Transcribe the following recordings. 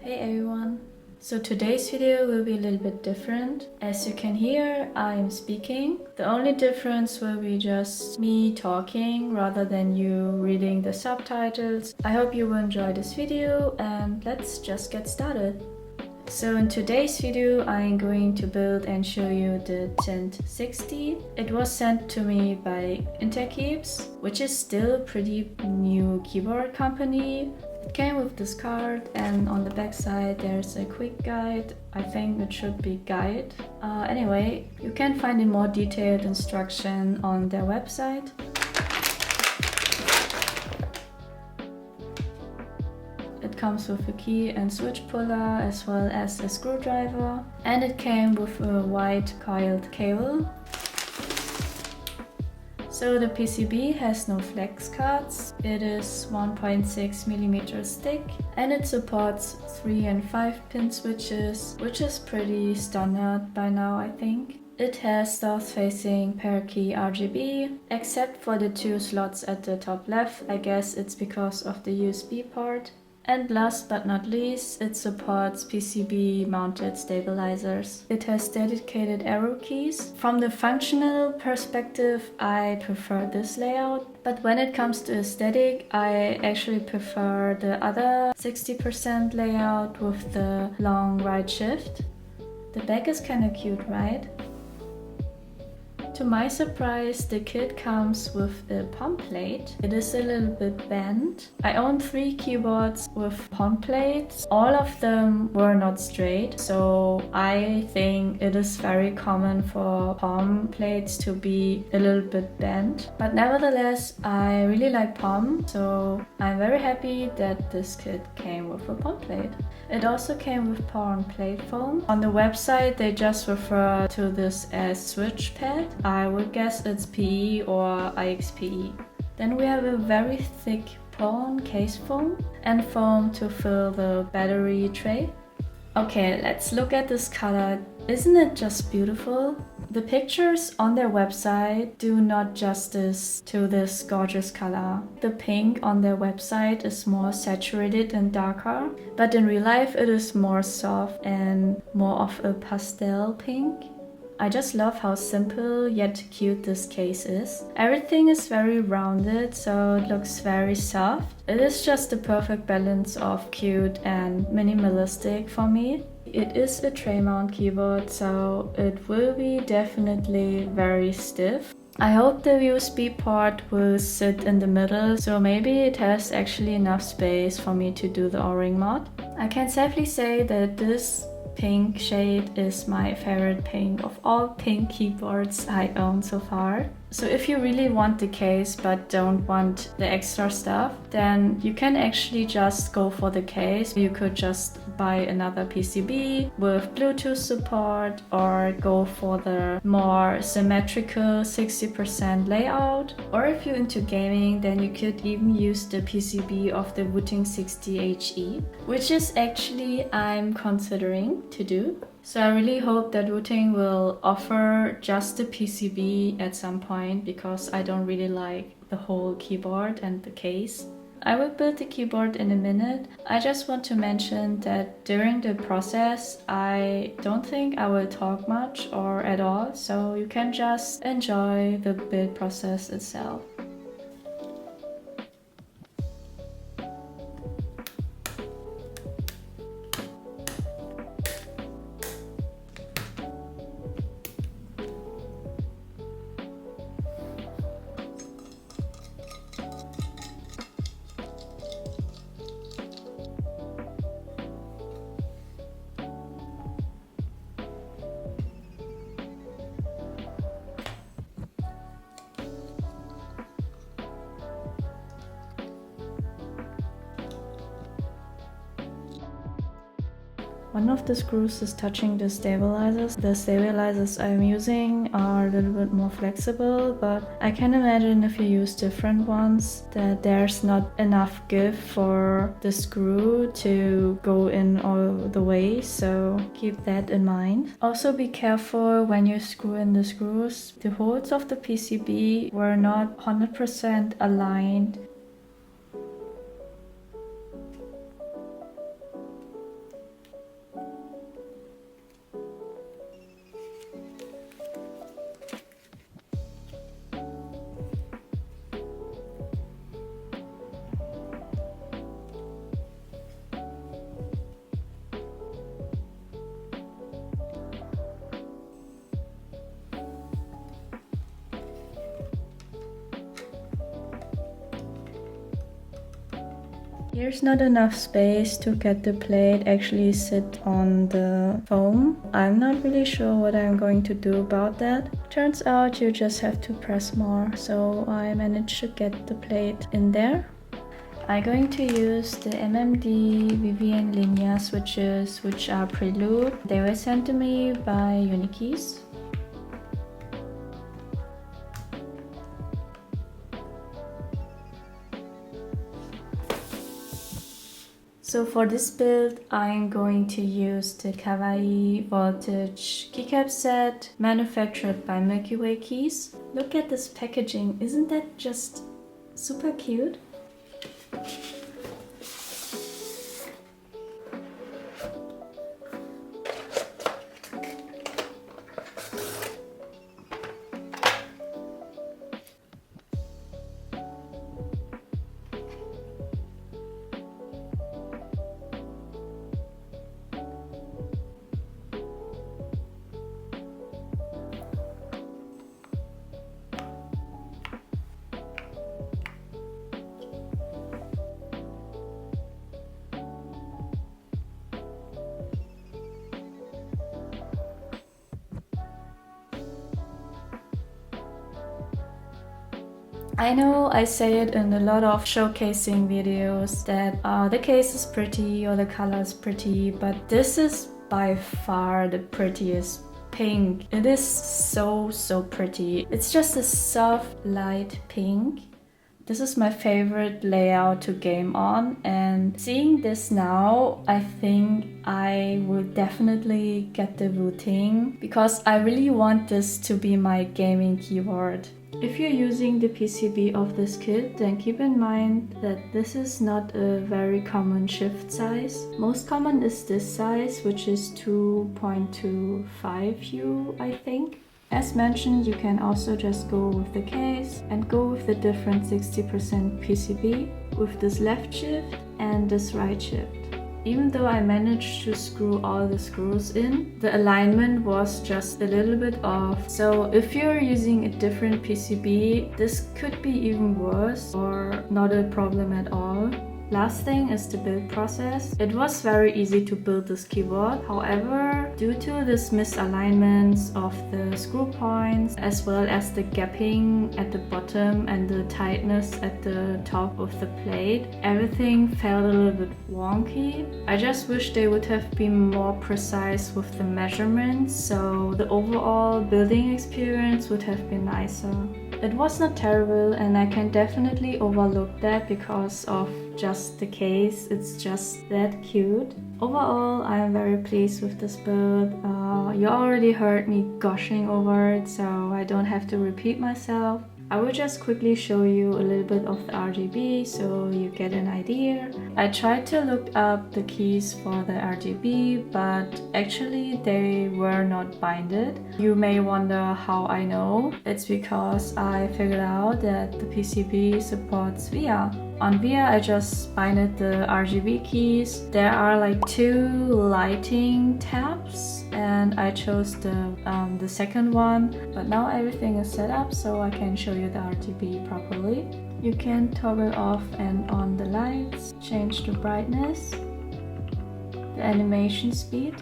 Hey everyone! So today's video will be a little bit different. As you can hear, I am speaking. The only difference will be just me talking rather than you reading the subtitles. I hope you will enjoy this video and let's just get started. So in today's video I'm going to build and show you the tint60. It was sent to me by keycaps, which is still a pretty new keyboard company. It came with this card and on the back side there's a quick guide. I think it should be guide. Anyway, you can find a more detailed instruction on their website. It comes with a key and switch puller as well as a screwdriver, and it came with a white coiled cable. So the PCB has no flex cards. It is 1.6mm thick and it supports 3 and 5 pin switches, which is pretty standard by now, I think. It has south-facing pair-key RGB, except for the 2 slots at the top left. I guess it's because of the USB port. And last but not least, it supports PCB mounted stabilizers. It has dedicated arrow keys. From the functional perspective, I prefer this layout, but when it comes to aesthetic, I actually prefer the other 60% layout with the long right shift. The back is kinda cute, right? To my surprise, the kit comes with a palm plate. It is a little bit bent. I own 3 keyboards with palm plates. All of them were not straight, so I think it is very common for palm plates to be a little bit bent. But nevertheless, I really like palm, so I'm very happy that this kit came with a palm plate. It also came with palm plate foam. On the website, they just refer to this as switch pad. I would guess it's PE or IXPE. Then we have a very thick pawn case foam and foam to fill the battery tray. Okay, let's look at this color. Isn't it just beautiful? The pictures on their website do not justice to this gorgeous color. The pink on their website is more saturated and darker, but in real life it is more soft and more of a pastel pink. I just love how simple yet cute this case is. Everything is very rounded, so it looks very soft. It is just the perfect balance of cute and minimalistic for me. It is a tray mount keyboard, so it will be definitely very stiff. I hope the USB port will sit in the middle, so maybe it has actually enough space for me to do the O-ring mod. I can safely say that this pink shade is my favorite pink of all pink keyboards I own so far. So if you really want the case but don't want the extra stuff, then you can actually just go for the case. You could just buy another PCB with Bluetooth support or go for the more symmetrical 60% layout. Or if you're into gaming, then you could even use the PCB of the tint60 which is actually I'm considering to do. So I really hope that Wooting will offer just the PCB at some point, because I don't really like the whole keyboard and the case. I will build the keyboard in a minute. I just want to mention that during the process I don't think I will talk much or at all, so you can just enjoy the build process itself. One of the screws is touching the stabilizers. The stabilizers I'm using are a little bit more flexible, but I can imagine if you use different ones that there's not enough give for the screw to go in all the way, so keep that in mind. Also be careful when you screw in the screws. The holes of the PCB were not 100% aligned. Here's not enough space to get the plate actually sit on the foam. I'm not really sure what I'm going to do about that. Turns out you just have to press more, so I managed to get the plate in there. I'm going to use the MMD Vivian linear switches, which are Prelude. They were sent to me by Unikey's. So for this build, I'm going to use the Kawaii voltage keycap set manufactured by Milky Way Keys. Look at this packaging, isn't that just super cute? I know I say it in a lot of showcasing videos that the case is pretty or the color is pretty, but this is by far the prettiest pink. It is so pretty. It's just a soft light pink. This is my favorite layout to game on, and seeing this now, I think I will definitely get the Wu-Ting because I really want this to be my gaming keyboard. If you're using the PCB of this kit, then keep in mind that this is not a very common shift size. Most common is this size, which is 2.25U, I think. As mentioned, you can also just go with the case and go with the different 60% PCB with this left shift and this right shift. Even though I managed to screw all the screws in, the alignment was just a little bit off. So if you're using a different PCB, this could be even worse or not a problem at all. Last thing is the build process. It was very easy to build this keyboard. However, due to this misalignments of the screw points as well as the gapping at the bottom and the tightness at the top of the plate, everything felt a little bit wonky. I just wish they would have been more precise with the measurements, so the overall building experience would have been nicer. It was not terrible, and I can definitely overlook that because of just the case. It's just that cute. Overall, I am very pleased with this build. You already heard me gushing over it, so I don't have to repeat myself. I will just quickly show you a little bit of the RGB so you get an idea. I tried to look up the keys for the RGB, but actually they were not binded. You may wonder how I know. It's because I figured out that the PCB supports VIA. On VIA, I just binded the RGB keys. There are like 2 lighting tabs, and I chose the second one. But now everything is set up, so I can show you the RGB properly. You can toggle off and on the lights, change the brightness, the animation speed,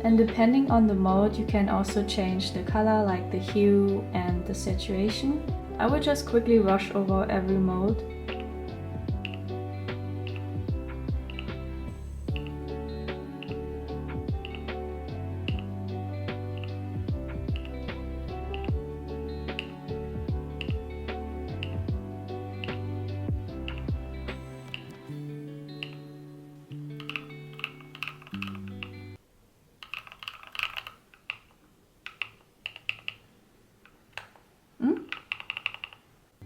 and depending on the mode, you can also change the color, like the hue and the saturation. I will just quickly rush over every mode.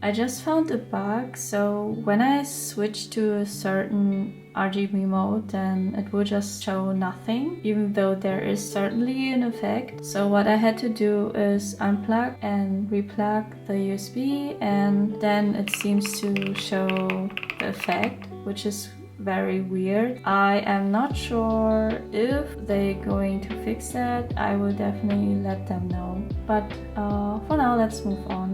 I just found a bug, so when I switch to a certain RGB mode, then it will just show nothing, even though there is certainly an effect. So what I had to do is unplug and replug the USB, and then it seems to show the effect, which is very weird. I am not sure if they're going to fix that. I will definitely let them know. But for now, let's move on.